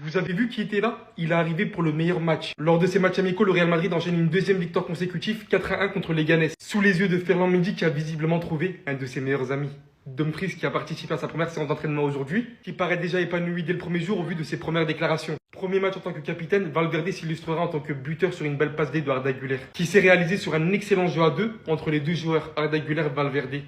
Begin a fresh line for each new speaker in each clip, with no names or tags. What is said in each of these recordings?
Vous avez vu qui était là? Il est arrivé pour le meilleur match. Lors de ces matchs amicaux, le Real Madrid enchaîne une deuxième victoire consécutive, 4-1 contre les Ganes, sous les yeux de Ferland Mendy qui a visiblement trouvé un de ses meilleurs amis. Dumfries qui a participé à sa première séance d'entraînement aujourd'hui, qui paraît déjà épanoui dès le premier jour au vu de ses premières déclarations. Premier match en tant que capitaine, Valverde s'illustrera en tant que buteur sur une belle passe D de Arda Güler, qui s'est réalisé sur un excellent jeu à deux entre les deux joueurs, Arda Güler et Valverde.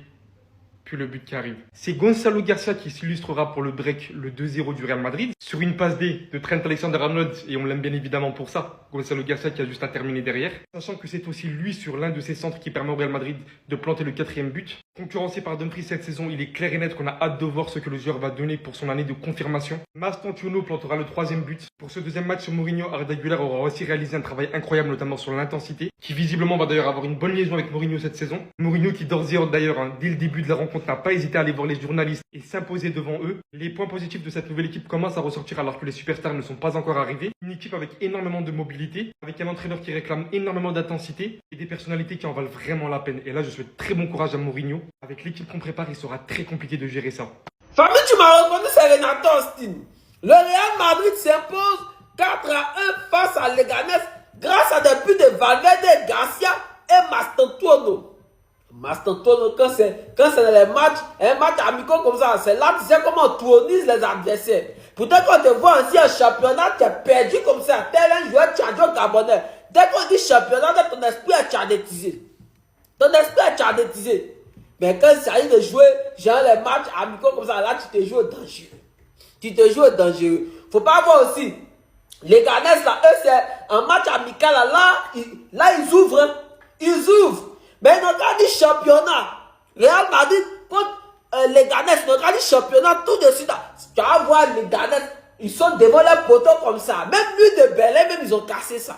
Puis le but qui arrive. C'est Gonzalo Garcia qui s'illustrera pour le break, le 2-0 du Real Madrid, sur une passe D de Trent Alexander-Arnold, et on l'aime bien évidemment pour ça. Gonzalo Garcia qui a juste à terminer derrière. Sachant que c'est aussi lui sur l'un de ses centres qui permet au Real Madrid de planter le 4e but. Concurrencé par Dumfries cette saison, il est clair et net qu'on a hâte de voir ce que le joueur va donner pour son année de confirmation. Mastantuono plantera le 3e but. Pour ce deuxième match sur Mourinho, Arda Güler aura aussi réalisé un travail incroyable, notamment sur l'intensité, qui visiblement va d'ailleurs avoir une bonne liaison avec Mourinho cette saison. Mourinho qui d'ores et d'ailleurs, dès le début de la rencontre, n'a pas hésité à aller voir les journalistes et s'imposer devant eux. Les points positifs de cette nouvelle équipe commencent à ressortir alors que les superstars ne sont pas encore arrivés. Une équipe avec énormément de mobilité, avec un entraîneur qui réclame énormément d'intensité et des personnalités qui en valent vraiment la peine. Et là, je souhaite très bon courage à Mourinho. Avec l'équipe qu'on prépare, il sera très compliqué de gérer ça.
Famille, tu m'as reconnu, c'est Renato Austin. Le Real Madrid s'impose 4-1 face à Leganés grâce à des buts de Valverde, Garcia et Mastantuono. Mastantuono, quand c'est dans les matchs, un match amical comme ça, c'est là tu sais comment on tournise les adversaires. Peut-être qu'on te voit ainsi en championnat, tu es perdu comme ça, tel un joueur tchadien gabonais. Dès qu'on dit championnat, ton esprit est tchadétisé. Ton esprit est tchadétisé. Mais quand il s'agit de jouer, genre les matchs amicaux comme ça, là tu te joues au dangereux. Tu te joues au dangereux. Faut pas voir aussi. Les Ganes là, eux c'est un match amical là, ils ouvrent. Hein. Ils ouvrent. Mais notre dit championnat. Real Madrid contre les Ganes, notre dit championnat tout de suite. Là. Tu vas voir les Ganes, ils sont devant les poteaux comme ça. Même lui de Belém, même ils ont cassé ça.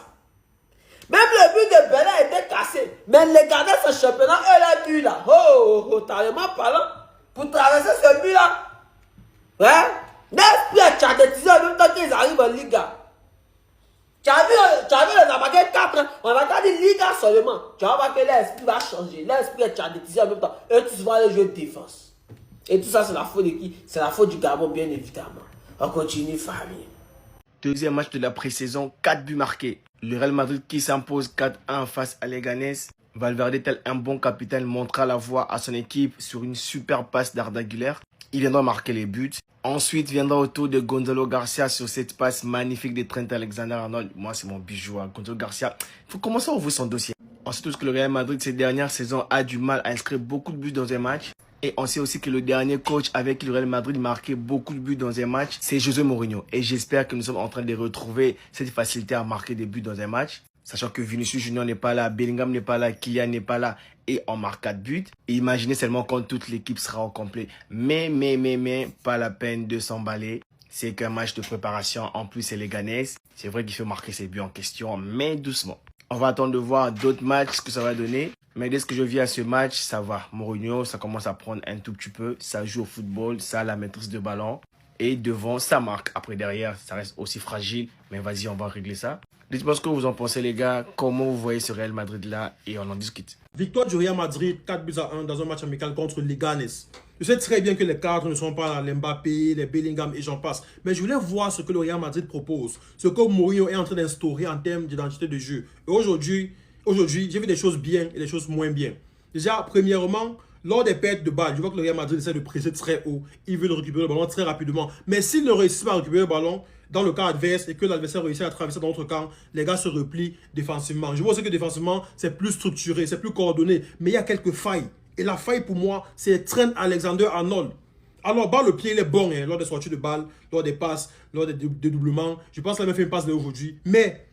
Même le but de Belém était cassé. Mais les Ganes ce championnat, eux là, but là. Totalement parlant. Pour traverser ce but là. Hein? N'est-ce pas tchadétisé en même temps qu'ils arrivent en Liga. Tu as vu, les Américains 4, on va pas dire Liga seulement. Tu vas voir que l'esprit va changer. L'esprit est tchadétisé en même temps. Eux, tous vont aller jouer de défense. Et tout ça, c'est la faute de qui? C'est la faute du Gabon, bien évidemment. On continue, famille.
Deuxième match de la pré-saison, 4 buts marqués. Le Real Madrid qui s'impose 4-1 face à Leganés. Valverde, tel un bon capitaine, montrera la voie à son équipe sur une super passe d'Arda Güler. Il viendra marquer les buts. Ensuite viendra au tour de Gonzalo Garcia sur cette passe magnifique de Trent Alexander-Arnold. Moi, c'est mon bijou. Gonzalo Garcia, il faut commencer à ouvrir son dossier. On sait tous que le Real Madrid, ces dernières saisons, a du mal à inscrire beaucoup de buts dans un match. Et on sait aussi que le dernier coach avec qui le Real Madrid marquait beaucoup de buts dans un match, c'est José Mourinho. Et j'espère que nous sommes en train de retrouver cette facilité à marquer des buts dans un match. Sachant que Vinicius Junior n'est pas là, Bellingham n'est pas là, Kylian n'est pas là et on marque 4 buts. Et imaginez seulement quand toute l'équipe sera au complet. Mais, pas la peine de s'emballer. C'est qu'un match de préparation. En plus, c'est les Ganes. C'est vrai qu'il faut marquer ses buts en question, mais doucement. On va attendre de voir d'autres matchs, ce que ça va donner. Mais dès que je vis à ce match, ça va. Mourinho, ça commence à prendre un tout petit peu. Ça joue au football, ça a la maîtrise de ballon. Et devant, ça marque. Après, derrière, ça reste aussi fragile. Mais vas-y, on va régler ça. Dites-moi ce que vous en pensez, les gars. Comment vous voyez ce Real Madrid-là et on en discute.
Victoire du Real Madrid, 4-1 dans un match amical contre les Ganes. Je sais très bien que les cadres ne sont pas les Mbappé, les Bellingham et j'en passe. Mais je voulais voir ce que le Real Madrid propose. Ce que Mourinho est en train d'instaurer en termes d'identité de jeu. Et aujourd'hui, j'ai vu des choses bien et des choses moins bien. Déjà, premièrement, lors des pertes de balles, je vois que le Real Madrid essaie de presser très haut. Ils veulent récupérer le ballon très rapidement. Mais s'ils ne réussissent pas à récupérer le ballon dans le camp adverse et que l'adversaire réussit à traverser dans notre camp, les gars se replient défensivement. Je vois aussi que défensivement, c'est plus structuré, c'est plus coordonné. Mais il y a quelques failles. Et la faille pour moi, c'est Trent Alexander-Arnold. Alors, bas le pied, il est bon lors des sorties de balles, lors des passes, lors des dédoublements. Je pense qu'il a même fait une passe aujourd'hui. Mais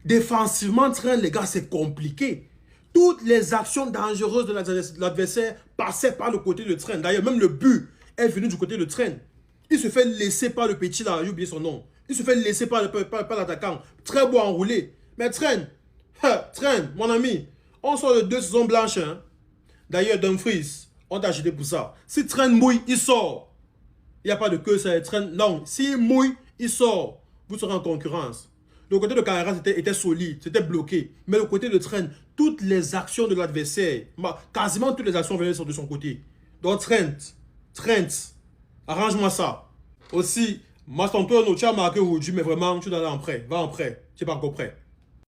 défensivement, Trent, les gars, c'est compliqué. Toutes les actions dangereuses de l'adversaire passaient par le côté de Trent. D'ailleurs, même le but est venu du côté de Trent. Il se fait laisser par le petit là, j'ai oublié son nom. Il se fait laisser par l'attaquant. Très beau enroulé. Mais Trent, mon ami, on sort de 2 saisons blanches. Hein. D'ailleurs, Dumfries, on t'a acheté pour ça. Si Trent mouille, il sort. Il n'y a pas de queue, c'est Trent. Non, s'il mouille, il sort. Vous serez en concurrence. Le côté de Carreras était solide, c'était bloqué. Mais le côté de Trent, toutes les actions de l'adversaire, quasiment toutes les actions venaient de son côté. Donc Trent, arrange-moi ça. Aussi, Mastantuono, tu as marqué aujourd'hui, mais vraiment, tu dois aller en prêt. Va en prêt. Tu n'es pas encore prêt.